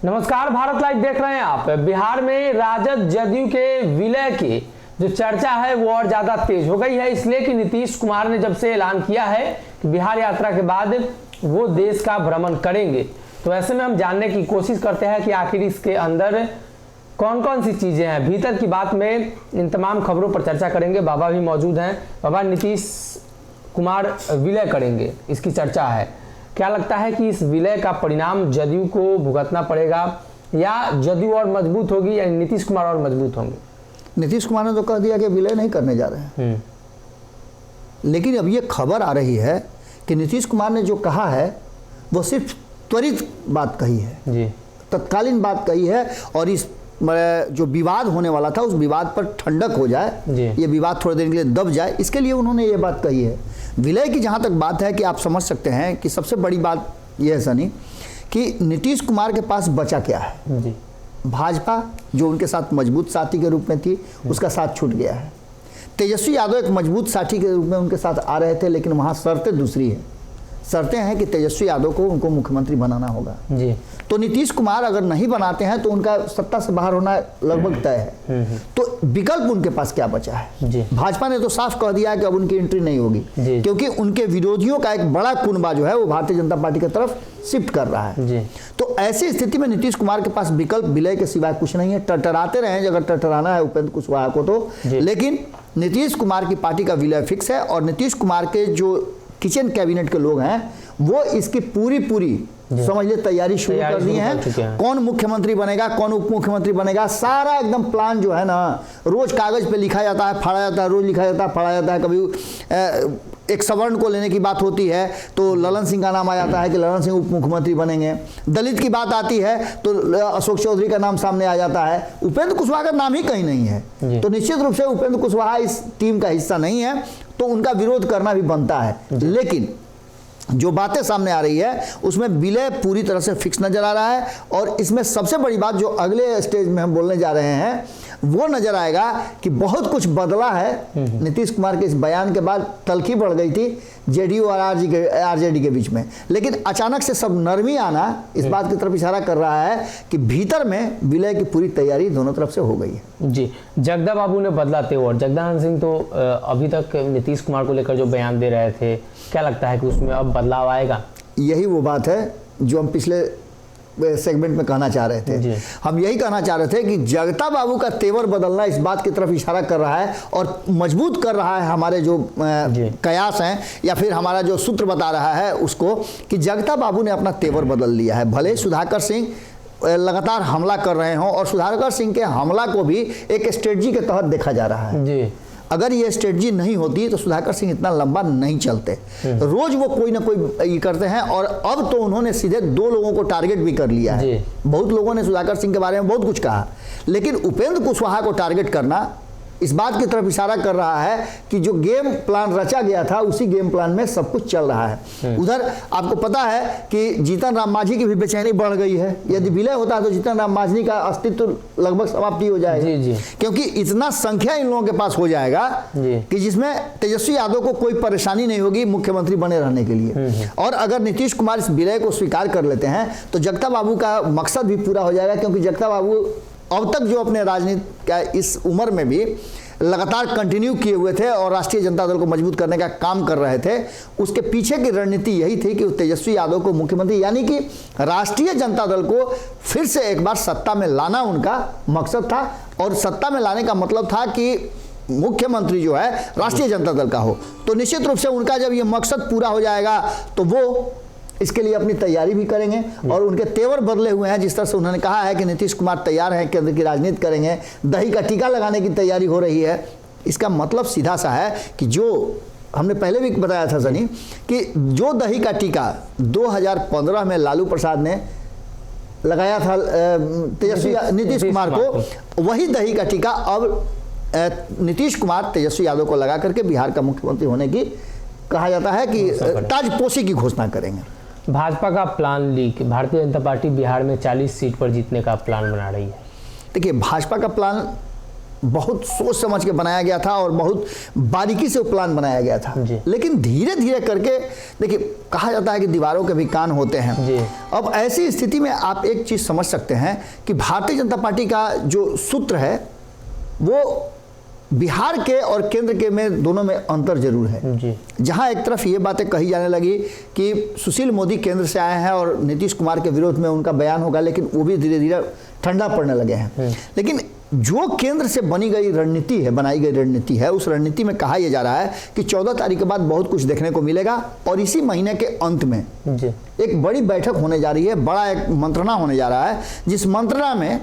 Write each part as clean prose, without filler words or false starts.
नमस्कार, भारत लाइव देख रहे हैं आप। बिहार में राजद जदयू के विलय की जो चर्चा है वो और ज्यादा तेज हो गई है, इसलिए कि नीतीश कुमार ने जब से ऐलान किया है कि बिहार यात्रा के बाद वो देश का भ्रमण करेंगे, तो ऐसे में हम जानने की कोशिश करते हैं कि आखिर इसके अंदर कौन कौन सी चीजें हैं। भीतर की बात में इन तमाम खबरों पर चर्चा करेंगे। बाबा भी मौजूद हैं। बाबा, नीतीश कुमार विलय करेंगे, इसकी चर्चा है, क्या लगता है कि इस विलय का परिणाम जदयू को भुगतना पड़ेगा या जदयू और मजबूत होगी या नीतीश कुमार और मजबूत होंगे? नीतीश कुमार ने तो कह दिया कि विलय नहीं करने जा रहे हैं, लेकिन अब ये खबर आ रही है कि नीतीश कुमार ने जो कहा है वो सिर्फ त्वरित बात कही है जी, तत्कालीन बात कही है, और इस जो विवाद होने वाला था उस विवाद पर ठंडक हो जाए, ये विवाद थोड़ी देर के लिए दब जाए, इसके लिए उन्होंने ये बात कही है। विलय की जहाँ तक बात है कि आप समझ सकते हैं कि सबसे बड़ी बात यह है सनी कि नीतीश कुमार के पास बचा क्या है जी। भाजपा जो उनके साथ मजबूत साथी के रूप में थी, उसका साथ छूट गया है। तेजस्वी यादव एक मजबूत साथी के रूप में उनके साथ आ रहे थे, लेकिन वहाँ शर्तें दूसरी है। शर्तें हैं कि तेजस्वी यादव को उनको मुख्यमंत्री बनाना होगा जी। तो नीतीश कुमार अगर नहीं बनाते हैं तो उनका सत्ता से बाहर होना लगभग तय है। तो विकल्प उनके पास क्या बचा है जी। भाजपा ने तो साफ कह दिया है कि अब उनकी एंट्री नहीं होगी, क्योंकि उनके विरोधियों का एक बड़ा कुनबा जो है वो भारतीय जनता पार्टी की तरफ शिफ्ट कर रहा है जी। तो ऐसी स्थिति में नीतीश कुमार के पास विकल्प विलय के सिवाय कुछ नहीं है। टरटराते रहे अगर टरटराना है उपेंद्र कुशवाहा को तो, लेकिन नीतीश कुमार की पार्टी का विलय फिक्स है। और नीतीश कुमार के जो किचन कैबिनेट के लोग हैं वो इसकी पूरी समझ ले तैयारी शुरू कर दी है। कौन मुख्यमंत्री बनेगा, कौन उप मुख्यमंत्री बनेगा, सारा एकदम प्लान जो है ना, रोज कागज पे लिखा जाता है, फाड़ा जाता है, रोज लिखा जाता है, फाड़ा जाता है। कभी एक सवर्ण को लेने की बात होती है तो ललन सिंह का नाम आ जाता है कि ललन सिंह उप मुख्यमंत्री बनेंगे। दलित की बात आती है तो अशोक चौधरी का नाम सामने आ जाता है। उपेंद्र कुशवाहा का नाम ही कहीं नहीं है, तो निश्चित रूप से उपेंद्र कुशवाहा इस टीम का हिस्सा नहीं है, तो उनका विरोध करना भी बनता है। लेकिन जो बातें सामने आ रही है उसमें विलय पूरी तरह से फिक्स नजर आ रहा है। और इसमें सबसे बड़ी बात जो अगले स्टेज में हम बोलने जा रहे हैं वो नजर आएगा कि बहुत कुछ बदला है। नीतीश कुमार के इस बयान के बाद तल्खी बढ़ गई थी जेडीयू और आरजेडी के बीच में, लेकिन अचानक से सब नरमी आना इस बात की तरफ इशारा कर रहा है कि भीतर में विलय की पूरी तैयारी दोनों तरफ से हो गई है जी। जगदा बाबू ने बदलाते और जगदानंद सिंह तो अभी तक नीतीश कुमार को लेकर जो बयान दे रहे थे, क्या लगता है कि उसमें अब बदलाव आएगा? यही वो बात है जो हम पिछले सेगमेंट में कहना चाह रहे थे। हम यही कहना चाह रहे थे कि जगता बाबू का तेवर बदलना इस बात की तरफ इशारा कर रहा है और मजबूत कर रहा है हमारे जो कयास हैं या फिर हमारा जो सूत्र बता रहा है उसको, कि जगता बाबू ने अपना तेवर बदल लिया है। भले सुधाकर सिंह लगातार हमला कर रहे हों, और सुधाकर सिंह के हमला को भी एक स्ट्रेटजी के तहत देखा जा रहा है जी। अगर ये स्ट्रेटजी नहीं होती तो सुधाकर सिंह इतना लंबा नहीं चलते। रोज वो कोई ना कोई ये करते हैं, और अब तो उन्होंने सीधे 2 लोगों को टारगेट भी कर लिया है। बहुत लोगों ने सुधाकर सिंह के बारे में बहुत कुछ कहा, लेकिन उपेंद्र कुशवाहा को टारगेट करना इस बात की तरफ इशारा कर रहा है कि जो गेम प्लान रचा गया था उसी गेम प्लान में सब कुछ चल रहा है। उधर आपको पता है कि जीतन राम मांझी की भी बेचैनी बढ़ गई है। यदि विलय होता है तो जीतन राम मांझी का अस्तित्व लगभग समाप्ति हो जाएगा, क्योंकि इतना संख्या इन लोगों के पास हो जाएगा कि जिसमें तेजस्वी यादव को कोई परेशानी नहीं होगी मुख्यमंत्री बने रहने के लिए। और अगर नीतीश कुमार इस विलय को स्वीकार कर लेते हैं तो जगता बाबू का मकसद भी पूरा हो जाएगा, क्योंकि जगता बाबू अब तक जो अपने राजनीति का इस उम्र में भी लगातार कंटिन्यू किए हुए थे और राष्ट्रीय जनता दल को मजबूत करने का काम कर रहे थे, उसके पीछे की रणनीति यही थी कि तेजस्वी यादव को मुख्यमंत्री यानी कि राष्ट्रीय जनता दल को फिर से एक बार सत्ता में लाना उनका मकसद था। और सत्ता में लाने का मतलब था कि मुख्यमंत्री जो है राष्ट्रीय जनता दल का हो। तो निश्चित रूप से उनका जब ये मकसद पूरा हो जाएगा तो वो इसके लिए अपनी तैयारी भी करेंगे, और उनके तेवर बदले हुए हैं। जिस तरह से उन्होंने कहा है कि नीतीश कुमार तैयार हैं, केंद्र की राजनीति करेंगे, दही का टीका लगाने की तैयारी हो रही है। इसका मतलब सीधा सा है कि जो हमने पहले भी बताया था सनी कि जो दही का टीका 2015 में लालू प्रसाद ने लगाया था तेजस्वी नीतीश कुमार को, वही दही का टीका अब नीतीश कुमार तेजस्वी यादव को लगा करके बिहार का मुख्यमंत्री होने की कहा जाता है कि ताजपोशी की घोषणा करेंगे। भाजपा का plan leak, Bharatiya Janata party Bihar में 40 सीट पर जीतने का प्लान बना रही है। देखिए, भाजपा का प्लान बहुत सोच समझ के बनाया गया था और बहुत बारीकी से प्लान बनाया गया था। लेकिन धीरे धीरे करके देखिए, कहा जाता है कि दीवारों के भी कान होते हैं। अब ऐसी स्थिति में आप एक चीज समझ सकते हैं कि भारतीय जनता पार्टी का जो सूत्र है वो बिहार के और केंद्र के में दोनों में अंतर जरूर है। जहां एक तरफ ये बातें कही जाने लगी कि सुशील मोदी केंद्र से आए हैं और नीतीश कुमार के विरोध में उनका बयान होगा, लेकिन वो भी धीरे धीरे ठंडा पड़ने लगे हैं। लेकिन जो केंद्र से बनाई गई रणनीति है, उस रणनीति में कहा यह जा रहा है कि 14 तारीख के बाद बहुत कुछ देखने को मिलेगा और इसी महीने के अंत में एक बड़ी बैठक होने जा रही है, बड़ा एक मंत्रणा होने जा रहा है, जिस मंत्रणा में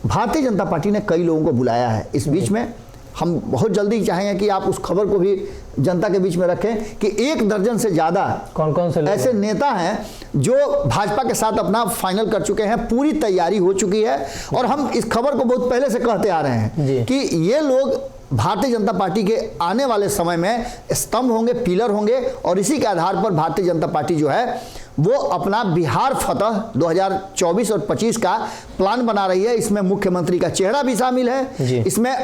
भारतीय जनता पार्टी ने कई लोगों को बुलाया है। इस बीच में हम बहुत जल्दी चाहेंगे कि आप उस खबर को भी जनता के बीच में रखें कि 1 दर्जन से ज्यादा कौन से ऐसे नेता हैं जो भाजपा के साथ अपना फाइनल कर चुके हैं, पूरी तैयारी हो चुकी है। और हम इस खबर को बहुत पहले से कहते आ रहे हैं कि ये लोग भारतीय जनता पार्टी के आने वाले समय में स्तंभ होंगे, पिलर होंगे और इसी के आधार पर भारतीय जनता पार्टी जो है वो अपना बिहार फतह 2024 और 25 का प्लान बना रही है। इसमें मुख्यमंत्री का चेहरा भी शामिल है, इसमें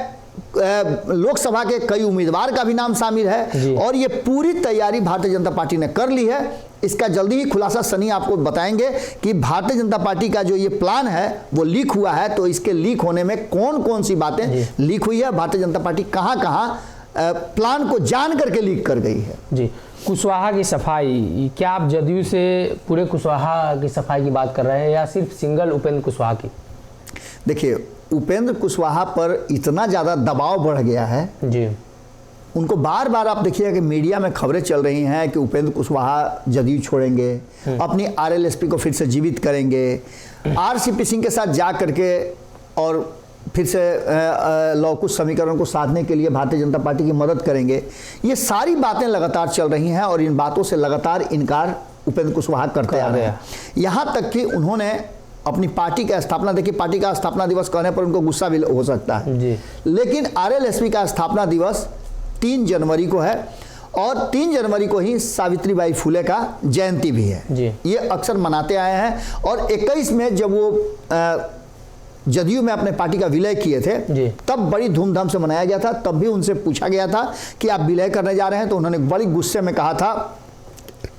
लोकसभा के कई उम्मीदवार का भी नाम शामिल है और ये पूरी तैयारी भारतीय जनता पार्टी ने कर ली है। इसका जल्दी ही खुलासा सनी आपको बताएंगे कि भारतीय जनता पार्टी का जो ये प्लान है वो लीक हुआ है, तो इसके लीक होने में कौन कौन सी बातें लीक हुई है, भारतीय जनता पार्टी कहां प्लान को जान करके लीक कर गई है। जी, कुशवाहा की सफाई, क्या आप जदयू से पूरे कुशवाहा की सफाई की बात कर रहे हैं या सिर्फ सिंगल उपेंद्र कुशवाहा की? देखिए, उपेंद्र कुशवाहा पर इतना ज़्यादा दबाव बढ़ गया है जी, उनको बार बार आप देखिए कि मीडिया में खबरें चल रही हैं कि उपेंद्र कुशवाहा जदयू छोड़ेंगे, अपनी आरएलएसपी को फिर से जीवित करेंगे, आरसीपी सिंह के साथ जा करके और फिर से लव कुश समीकरण को साधने के लिए भारतीय जनता पार्टी की मदद करेंगे। ये सारी बातें लगातार चल रही हैं और इन बातों से लगातार इनकार उपेंद्र कुशवाहा करते आ रहे हैं। यहाँ तक कि उन्होंने अपनी पार्टी का स्थापना, देखिए पार्टी का स्थापना दिवस कहने पर उनको गुस्सा भी हो सकता है जी, लेकिन आरएलएसपी का स्थापना दिवस 3 जनवरी को है और 3 जनवरी को ही सावित्रीबाई फुले का जयंती भी है जी। ये अक्सर मनाते आए हैं और 21 में जब वो जदयू में अपने पार्टी का विलय किए थे तब बड़ी धूमधाम से मनाया गया था। तब भी उनसे पूछा गया था कि आप विलय करने जा रहे हैं, तो उन्होंने बड़ी गुस्से में कहा था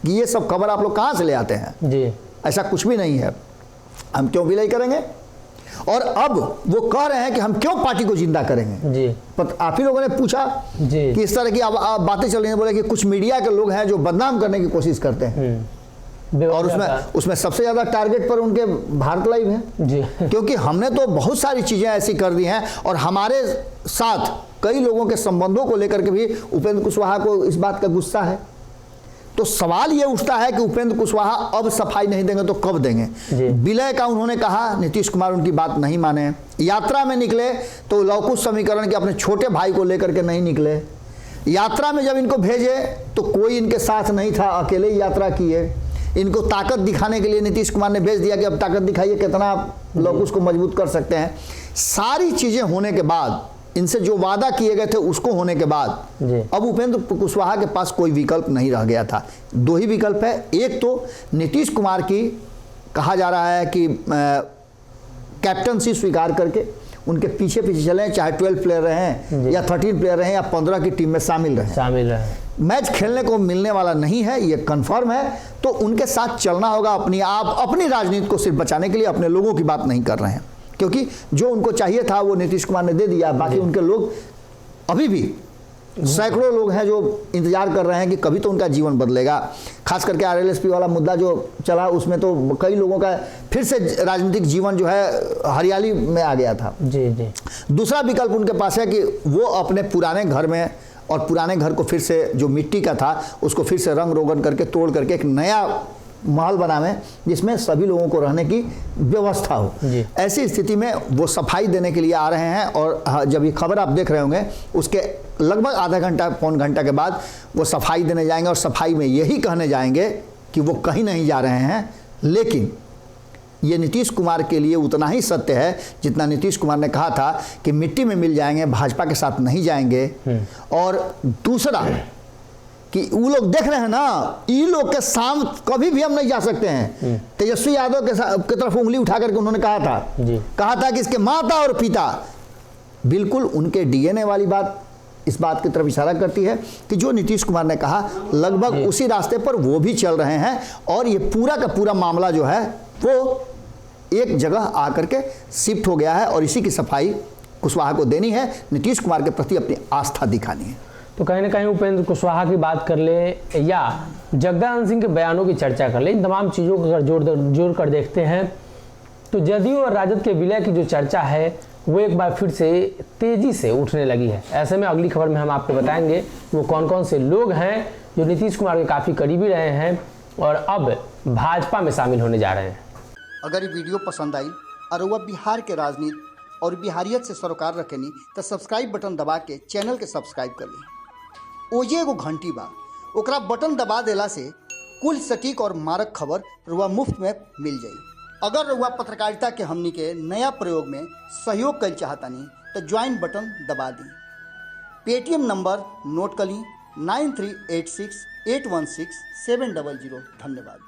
कि ये सब खबर आप लोग कहाँ से ले आते हैं जी, ऐसा कुछ भी नहीं है, हम क्यों विलय करेंगे। और अब वो कह रहे हैं कि हम क्यों पार्टी को जिंदा करेंगे जी। पर आप ही लोगों ने पूछा जी कि इस तरह की बातें चल रही हैं, बोले कि कुछ मीडिया के लोग हैं जो बदनाम करने की कोशिश करते हैं और उसमें सबसे ज्यादा टारगेट पर उनके भारत लाइव है जी, क्योंकि हमने तो बहुत सारी चीजें ऐसी कर दी हैं और हमारे साथ कई लोगों के संबंधों को लेकर के भी उपेंद्र कुशवाहा को इस बात का गुस्सा है। तो सवाल ये उठता है कि उपेंद्र कुशवाहा अब सफाई नहीं देंगे तो कब देंगे। विलय का उन्होंने कहा, नीतीश कुमार उनकी बात नहीं माने, यात्रा में निकले तो लव कुश समीकरण के अपने छोटे भाई को लेकर के नहीं निकले, यात्रा में जब इनको भेजे तो कोई इनके साथ नहीं था, अकेले ही यात्रा किए। इनको ताकत दिखाने के लिए नीतीश कुमार ने भेज दिया कि अब ताकत दिखाइए, कितना आप लव कुश को मजबूत कर सकते हैं। सारी चीजें होने के बाद, इनसे जो वादा किए गए थे उसको होने के बाद अब उपेंद्र कुशवाहा के पास कोई विकल्प नहीं रह गया था। 2 ही विकल्प है, एक तो नीतीश कुमार की कहा जा रहा है कि कैप्टनसी स्वीकार करके उनके पीछे पीछे चले, चाहे 12 प्लेयर रहें या 13 प्लेयर रहें या 15 की टीम में शामिल रहे। मैच खेलने को मिलने वाला नहीं है, ये कंफर्म है, तो उनके साथ चलना होगा। अपनी राजनीति को सिर्फ बचाने के लिए, अपने लोगों की बात नहीं कर रहे हैं, क्योंकि जो उनको चाहिए था वो नीतीश कुमार ने दे दिया। बाकी उनके लोग अभी भी सैकड़ों लोग हैं जो इंतजार कर रहे हैं कि कभी तो उनका जीवन बदलेगा। खास करके आरएलएसपी वाला मुद्दा जो चला उसमें तो कई लोगों का फिर से राजनीतिक जीवन जो है हरियाली में आ गया था जी जी। दूसरा विकल्प उनके पास है कि वो अपने पुराने घर में, और पुराने घर को फिर से, जो मिट्टी का था उसको फिर से रंग रोगन करके तोड़ करके एक नया महल बनावे जिसमें सभी लोगों को रहने की व्यवस्था हो। ऐसी स्थिति में वो सफाई देने के लिए आ रहे हैं और जब ये खबर आप देख रहे होंगे उसके लगभग आधा घंटा पौन घंटा के बाद वो सफाई देने जाएंगे और सफाई में यही कहने जाएंगे कि वो कहीं नहीं जा रहे हैं। लेकिन ये नीतीश कुमार के लिए उतना ही सत्य है जितना नीतीश कुमार ने कहा था कि मिट्टी में मिल जाएंगे, भाजपा के साथ नहीं जाएंगे। और दूसरा कि वो लोग देख रहे हैं ना, ये लोग के साथ कभी भी हम नहीं जा सकते हैं। तेजस्वी यादव के तरफ उंगली उठा करके उन्होंने कहा था कि इसके माता और पिता बिल्कुल उनके डीएनए वाली बात इस बात की तरफ इशारा करती है कि जो नीतीश कुमार ने कहा लगभग उसी रास्ते पर वो भी चल रहे हैं। और ये पूरा का पूरा मामला जो है वो एक जगह आकर के शिफ्ट हो गया है और इसी की सफाई कुशवाहा को देनी है, नीतीश कुमार के प्रति अपनी आस्था दिखानी है। तो कहीं ना कहीं उपेंद्र कुशवाहा की बात कर ले या जगदानंद सिंह के बयानों की चर्चा कर ले, इन तमाम चीज़ों को अगर जोड़ कर देखते हैं तो जदयू और राजद के विलय की जो चर्चा है वो एक बार फिर से तेजी से उठने लगी है। ऐसे में अगली खबर में हम आपको बताएंगे वो कौन कौन से लोग हैं जो नीतीश कुमार के काफ़ी करीबी रहे हैं और अब भाजपा में शामिल होने जा रहे हैं। अगर ये वीडियो पसंद आई और वह बिहार के राजनीति और बिहारियत से सरोकार रखेनी तो सब्सक्राइब बटन दबा के चैनल के सब्सक्राइब कर ली। ओजे एगो घंटी बा, ओकरा बटन दबा देला से कुल सटीक और मारक खबर रुआ मुफ्त में मिल जाई। अगर रुआ पत्रकारिता के हमनी के नया प्रयोग में सहयोग कर चाहतानी तो ज्वाइन बटन दबा दी। पेटीएम नंबर नोट कर ली 9386816700। धन्यवाद।